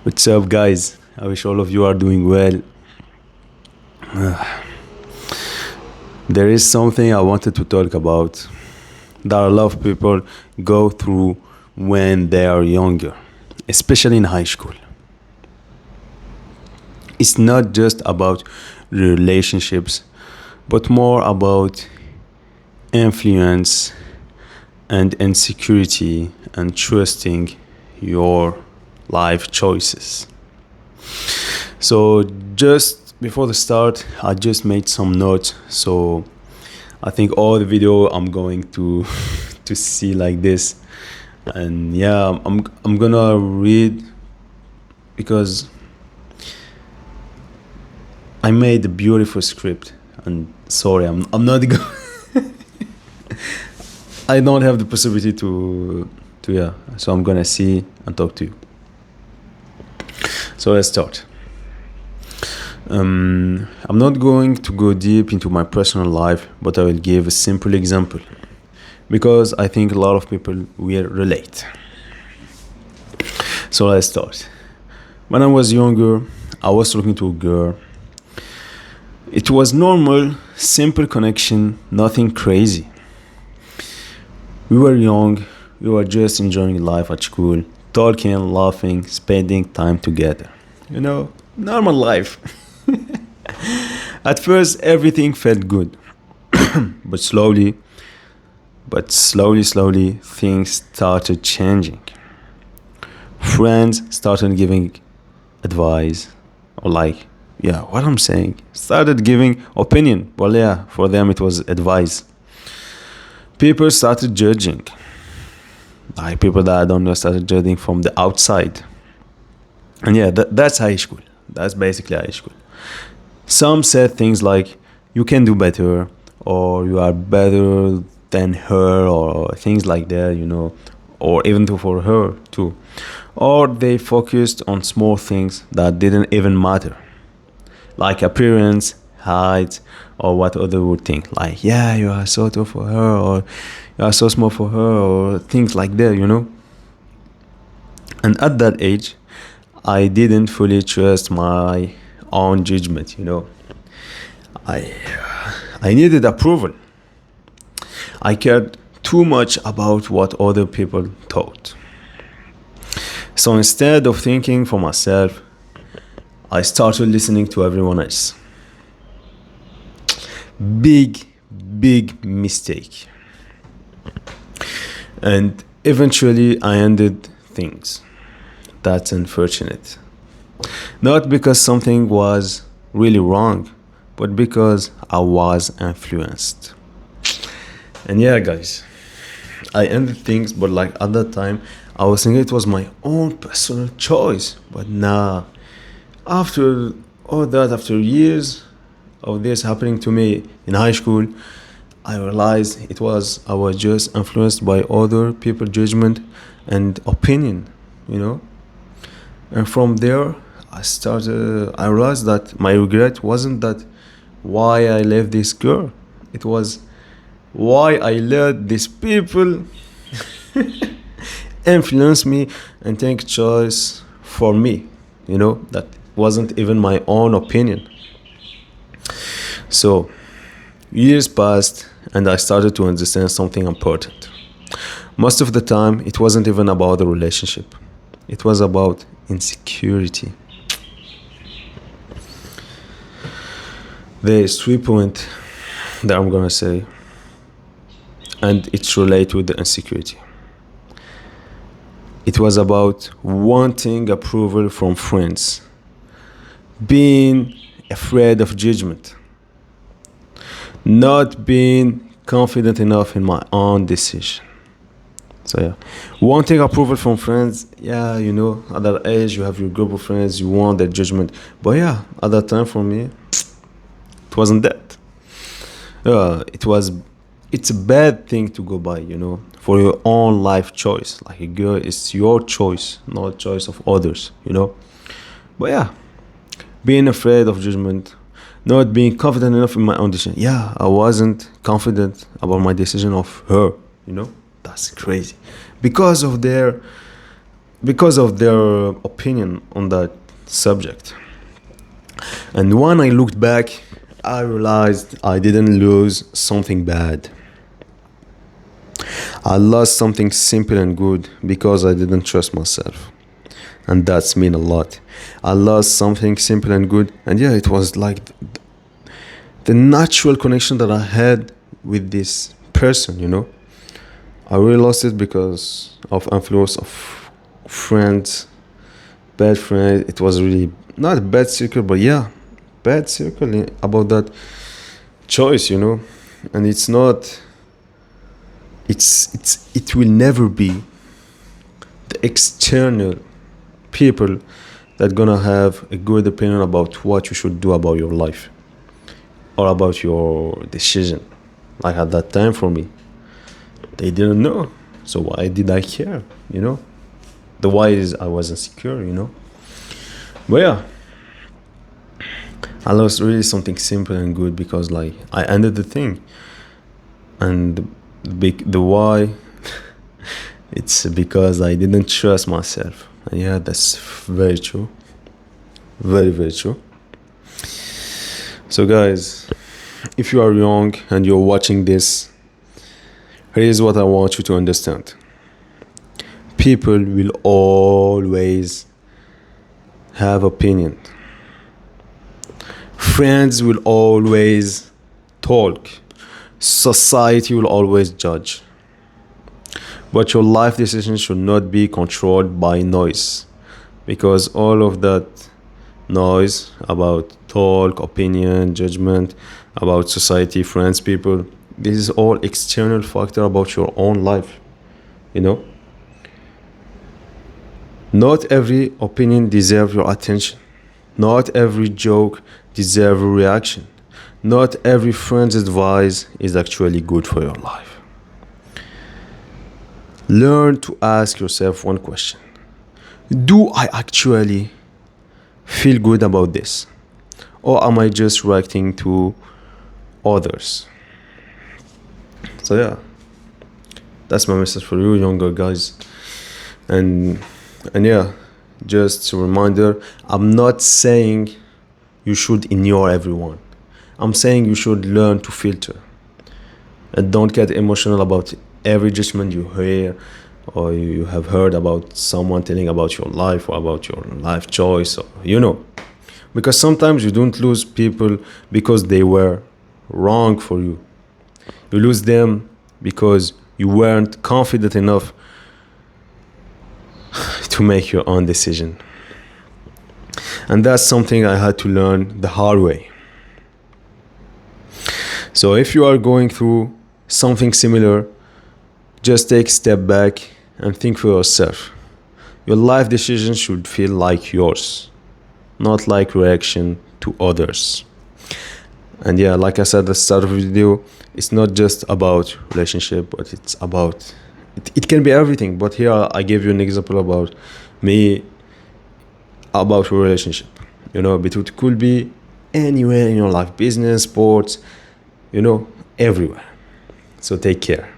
What's up, guys? I wish all of you are doing well. There is something I wanted to talk about that a lot of people go through when they are younger, especially in high school. It's not just about relationships, but more about influence and insecurity and trusting your life choices. So just before the start, I just made some notes. So I think all the video I'm going to to see like this, and yeah, I'm gonna read because I made a beautiful script. And sorry, I'm not I don't have the possibility to yeah. So I'm gonna see and talk to you. So let's start. I'm not going to go deep into my personal life, but I will give a simple example because I think a lot of people will relate. So let's start. When I was younger, I was talking to a girl. It was normal, simple connection, nothing crazy. We were young, we were just enjoying life at school, talking, laughing, spending time together. Normal life. At first, everything felt good, but slowly, things started changing. Friends started giving advice, or like, yeah, what I'm saying, started giving opinion. Well, yeah, for them it was advice. People started judging, like people that I don't know started judging from the outside. And yeah, that's high school. That's basically high school. Some said things like, you can do better, or you are better than her, or things like that, or even for her too. Or they focused on small things that didn't even matter, like appearance, height, or what other would think. Like, yeah, you are so tall for her, or you are so small for her, or things like that. And at that age, I didn't fully trust my own judgment. I I needed approval. I cared too much about what other people thought. So instead of thinking for myself, I started listening to everyone else. Big, big mistake. And eventually I ended things. That's unfortunate. Not because something was really wrong, but because I was influenced. And yeah, guys, I ended things, but like at that time, I was thinking it was my own personal choice. But nah, after all that, after years of this happening to me in high school, I realized I was just influenced by other people's judgment and opinion. And from there, I realized that my regret wasn't that why I left this girl. It was why I let these people influence me and take choice for me, that wasn't even my own opinion. So, years passed and I started to understand something important. Most of the time, it wasn't even about the relationship. It was about insecurity. There's 3 points that I'm gonna say, and it's related with the insecurity. It was about wanting approval from friends, being afraid of judgment, not being confident enough in my own decision. So yeah, wanting approval from friends. Yeah, at that age you have your group of friends, you want their judgment. But yeah, at that time for me, it wasn't that. It was. It's a bad thing to go by, for your own life choice. Like a girl, it's your choice, not choice of others. But yeah, being afraid of judgment, not being confident enough in my own decision. Yeah, I wasn't confident about my decision of her. That's crazy because of their because of their opinion on that subject. And when I looked back, I realized I didn't lose something bad. I lost something simple and good because I didn't trust myself. And that's mean a lot. I lost something simple and good, and yeah, it was like the natural connection that I had with this person, you know. I really lost it because of influence of friends, bad friends. It was really not a bad circle, but yeah, bad circle about that choice, you know. And it's not. It will never be the external people that gonna have a good opinion about what you should do about your life or about your decision. Like at that time for me, they didn't know. So why did I care? You know? The why is I was insecure, you know? But yeah, I lost really something simple and good because like I ended the thing. And the why it's because I didn't trust myself. And yeah, that's very true. Very, very true. So guys, if you are young and you're watching this, here's what I want you to understand. People will always have opinion. Friends will always talk. Society will always judge. But your life decisions should not be controlled by noise. Because all of that noise about talk, opinion, judgment, about society, friends, people, this is all external factor about your own life. You know? Not every opinion deserves your attention. Not every joke deserves a reaction. Not every friend's advice is actually good for your life. Learn to ask yourself one question. Do I actually feel good about this? Or am I just reacting to others? So yeah, that's my message for you younger guys. And yeah, just a reminder, I'm not saying you should ignore everyone. I'm saying you should learn to filter and don't get emotional about every judgment you hear or you have heard about someone telling about your life or about your life choice, or, you know, because sometimes you don't lose people because they were wrong for you. You lose them because you weren't confident enough to make your own decision. And that's something I had to learn the hard way. So if you are going through something similar, just take a step back and think for yourself. Your life decisions should feel like yours, not like reaction to others. And yeah, like I said at the start of the video, it's not just about relationship, but it's about, it can be everything. But here I gave you an example about me, about a relationship. You know, but it could be anywhere in your life, business, sports, you know, everywhere. So take care.